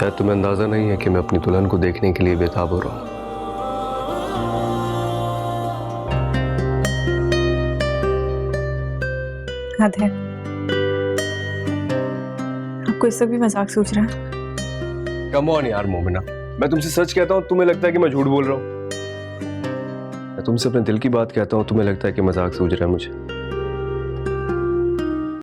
शायद तुम्हें अंदाजा नहीं है कि मैं अपनी दुल्हन को देखने के लिए बेताब हो रहा हूँ। हद है, आपको इससे भी मजाक सूझ रहा है? कम ऑन यार मोमिना, मैं तुमसे सच कहता हूँ, तुम्हें लगता है कि मैं झूठ बोल रहा हूँ। मैं तुमसे अपने दिल की बात कहता हूँ, तुम्हें लगता है कि मजाक सूझ रहा है मुझे।